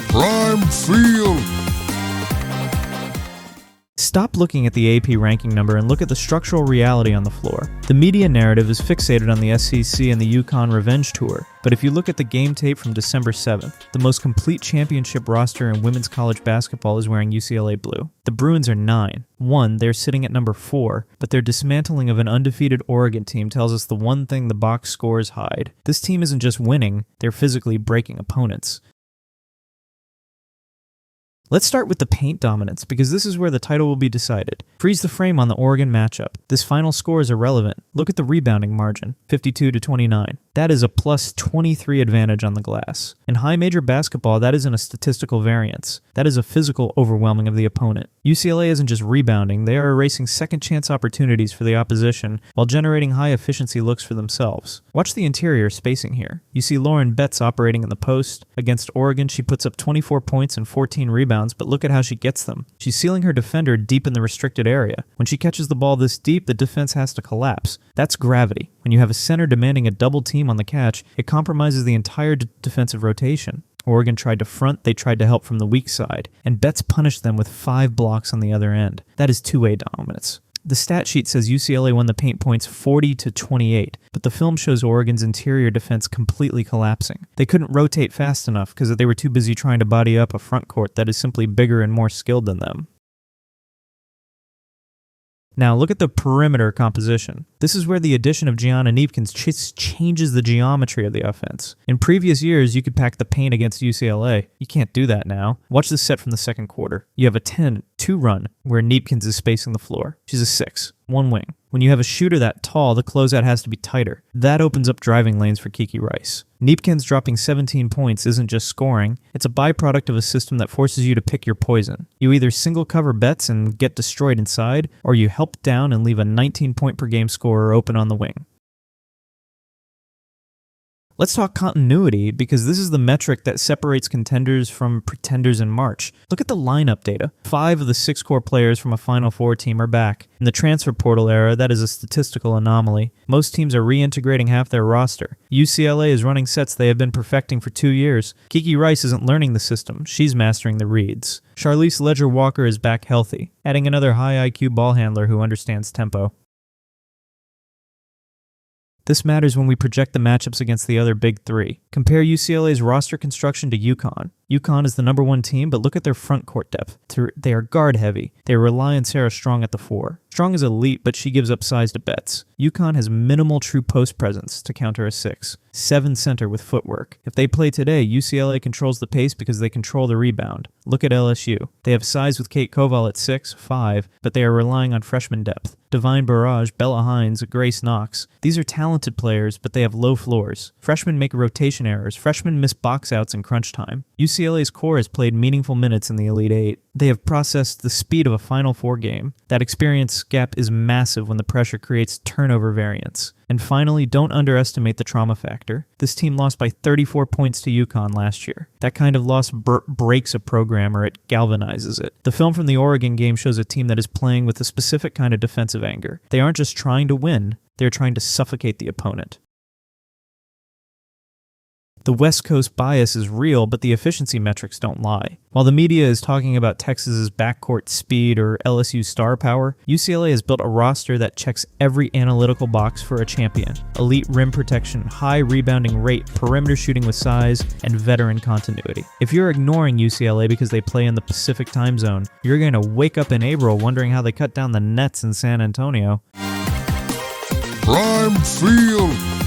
Prime Field. Stop looking at the AP ranking number and look at the structural reality on the floor. The media narrative is fixated on the SEC and the UConn revenge tour, but if you look at the game tape from December 7th, the most complete championship roster in women's college basketball is wearing UCLA blue. The Bruins are 9. They're sitting at number 4, but their dismantling of an undefeated Oregon team tells us the one thing the box scores hide. This team isn't just winning, they're physically breaking opponents. Let's start with the paint dominance, because this is where the title will be decided. Freeze the frame on the Oregon matchup. This final score is irrelevant. Look at the rebounding margin, 52-29. That is a plus 23 advantage on the glass. In high major basketball, that isn't a statistical variance. That is a physical overwhelming of the opponent. UCLA isn't just rebounding, they are erasing second chance opportunities for the opposition while generating high efficiency looks for themselves. Watch the interior spacing here. You see Lauren Betts operating in the post. Against Oregon, she puts up 24 points and 14 rebounds, but look at how she gets them. She's sealing her defender deep in the restricted area. When she catches the ball this deep, the defense has to collapse. That's gravity. When you have a center demanding a double team on the catch, it compromises the entire defensive rotation. Oregon tried to front, they tried to help from the weak side, and Betts punished them with 5 blocks on the other end. That is two-way dominance. The stat sheet says UCLA won the paint points 40-28, but the film shows Oregon's interior defense completely collapsing. They couldn't rotate fast enough because they were too busy trying to body up a front court that is simply bigger and more skilled than them. Now look at the perimeter composition. This is where the addition of Gianna Neepkins changes the geometry of the offense. In previous years, you could pack the paint against UCLA. You can't do that now. Watch this set from the second quarter. You have a 10-2 run where Neepkins is spacing the floor. She's a 6, one wing. When you have a shooter that tall, the closeout has to be tighter. That opens up driving lanes for Kiki Rice. Neepkins dropping 17 points isn't just scoring, it's a byproduct of a system that forces you to pick your poison. You either single cover Betts and get destroyed inside, or you help down and leave a 19-point per game scorer open on the wing. Let's talk continuity, because this is the metric that separates contenders from pretenders in March. Look at the lineup data. 5 of the 6 core players from a Final Four team are back. In the transfer portal era, that is a statistical anomaly. Most teams are reintegrating half their roster. UCLA is running sets they have been perfecting for 2 years. Kiki Rice isn't learning the system, she's mastering the reads. Charlize Ledger-Walker is back healthy, adding another high IQ ball handler who understands tempo. This matters when we project the matchups against the other big 3. Compare UCLA's roster construction to UConn. UConn is the number 1 team, but look at their front court depth. They are guard heavy. They rely on Sarah Strong at the 4. Strong is elite, but she gives up size to Betts. UConn has minimal true post presence to counter a 6. 7 center with footwork. If they play today, UCLA controls the pace because they control the rebound. Look at LSU. They have size with Kate Koval at 6'5", but they are relying on freshman depth. Divine Barrage, Bella Hines, Grace Knox. These are talented players, but they have low floors. Freshmen make rotation errors. Freshmen miss box outs in crunch time. UCLA's core has played meaningful minutes in the Elite 8. They have processed the speed of a Final Four game. That experience gap is massive when the pressure creates turnover variance. And finally, don't underestimate the trauma factor. This team lost by 34 points to UConn last year. That kind of loss breaks a program, or it galvanizes it. The film from the Oregon game shows a team that is playing with a specific kind of defensive anger. They aren't just trying to win, they're trying to suffocate the opponent. The West Coast bias is real, but the efficiency metrics don't lie. While the media is talking about Texas's backcourt speed or LSU's star power, UCLA has built a roster that checks every analytical box for a champion. Elite rim protection, high rebounding rate, perimeter shooting with size, and veteran continuity. If you're ignoring UCLA because they play in the Pacific time zone, you're going to wake up in April wondering how they cut down the Nets in San Antonio. Prime Field.